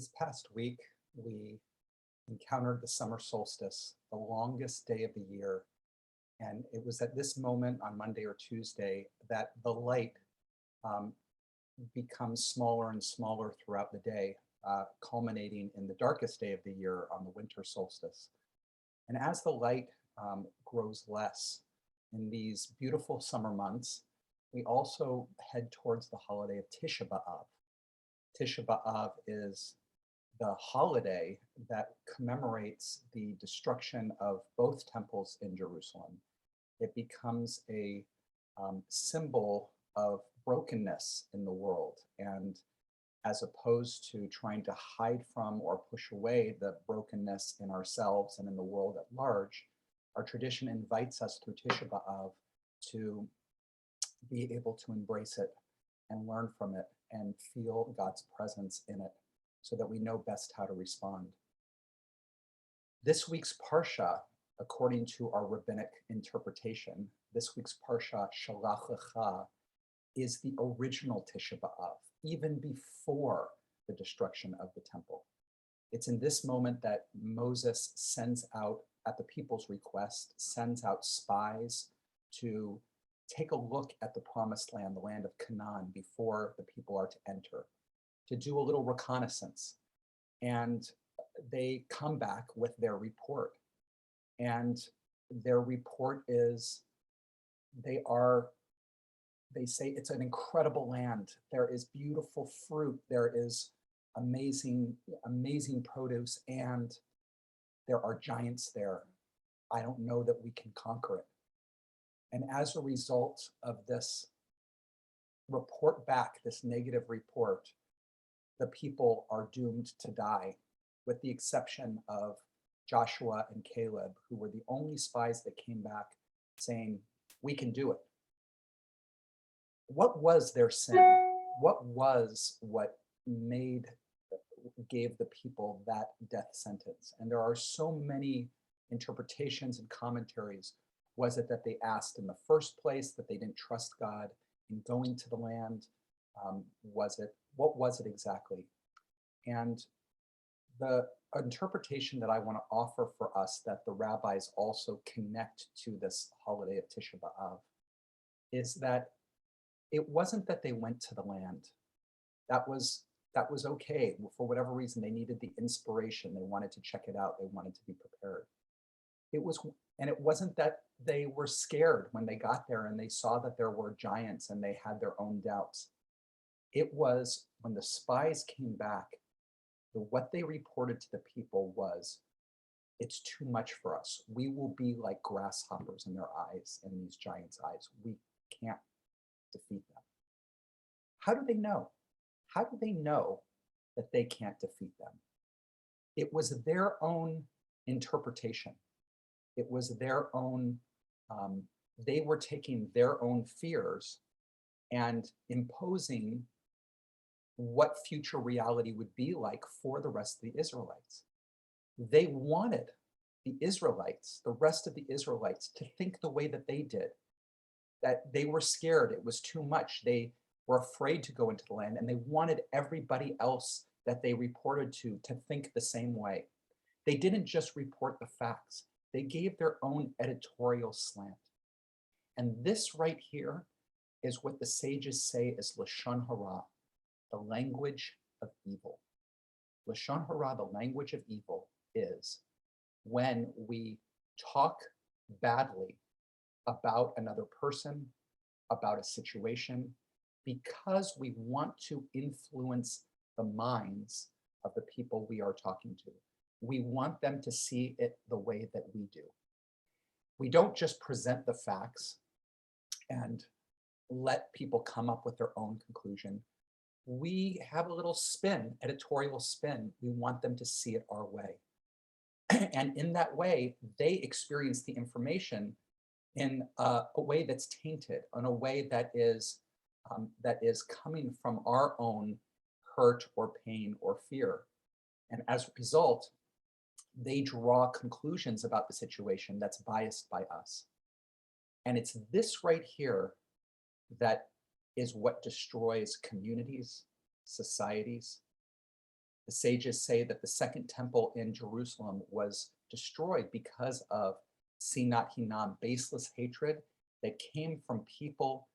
This past week, we encountered the summer solstice, the longest day of the year. And it was at this moment on Monday or Tuesday that the light um, becomes smaller and smaller throughout the day, culminating in the darkest day of the year on the winter solstice. And as the light grows less in these beautiful summer months, we also head towards the holiday of Tisha B'Av. Tisha B'Av is the holiday that commemorates the destruction of both temples in Jerusalem. It becomes a symbol of brokenness in the world. And as opposed to trying to hide from or push away the brokenness in ourselves and in the world at large, our tradition invites us through Tisha B'Av to be able to embrace it and learn from it and feel God's presence in it so that we know best how to respond. This week's Parsha, according to our rabbinic interpretation, this week's Parsha, Shalach Lecha, is the original Tisha B'Av, even before the destruction of the temple. It's in this moment that Moses sends out, at the people's request, sends out spies to take a look at the promised land, the land of Canaan, before the people are to enter, to do a little reconnaissance. And they come back with their report. And their report is, they say it's an incredible land. There is beautiful fruit. There is amazing produce, and there are giants there. I don't know that we can conquer it. And as a result of this report back, this negative report, the people are doomed to die, with the exception of Joshua and Caleb, who were the only spies that came back saying, we can do it. What was their sin? What gave the people that death sentence? And there are so many interpretations and commentaries. Was it that they asked in the first place, that they didn't trust God in going to the land? What was it exactly? And the interpretation that I want to offer for us, that the rabbis also connect to this holiday of Tisha B'Av, is that it wasn't that they went to the land. That was okay. For whatever reason, they needed the inspiration. They wanted to check it out. They wanted to be prepared. It wasn't that they were scared when they got there and they saw that there were giants and they had their own doubts. It was when the spies came back, what they reported to the people was, it's too much for us. We will be like grasshoppers in their eyes, in these giants' eyes. We can't defeat them. How do they know? How do they know that they can't defeat them? It was their own interpretation. It was their own, they were taking their own fears and imposing what future reality would be like for the rest of the Israelites. They wanted the Israelites, the rest of the Israelites, to think the way that they did, that they were scared. It was too much. They were afraid to go into the land, and they wanted everybody else that they reported to think the same way. They didn't just report the facts. They gave their own editorial slant. And this right here is what the sages say is Lashon Hara, the language of evil. Lashon Hara, the language of evil, is when we talk badly about another person, about a situation, because we want to influence the minds of the people we are talking to. We want them to see it the way that we do. We don't just present the facts and let people come up with their own conclusion. We have a little spin, editorial spin. We want them to see it our way. And in that way, they experience the information in a way that's tainted, in a way that is coming from our own hurt or pain or fear. And as a result, they draw conclusions about the situation that's biased by us. And it's this right here that is what destroys communities, societies. The sages say that the second temple in Jerusalem was destroyed because of sinat hinam, baseless hatred that came from people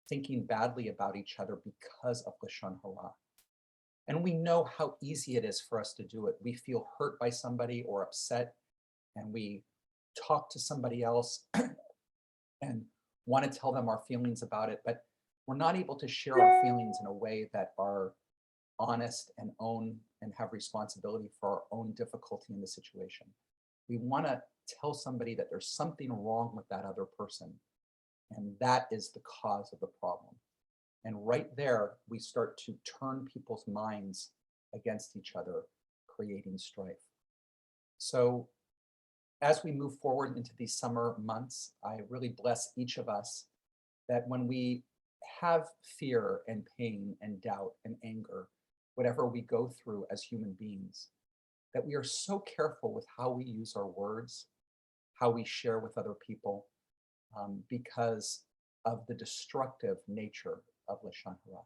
thinking badly about each other because of lashon hara. And we know how easy it is for us to do it. We feel hurt by somebody or upset, and we talk to somebody else and want to tell them our feelings about it, but we're not able to share our feelings in a way that are honest and own and have responsibility for our own difficulty in the situation. We want to tell somebody that there's something wrong with that other person, and that is the cause of the problem. And right there, we start to turn people's minds against each other, creating strife. So as we move forward into these summer months, I really bless each of us that when we have fear and pain and doubt and anger, whatever we go through as human beings, that we are so careful with how we use our words, how we share with other people, because of the destructive nature of lashon hara.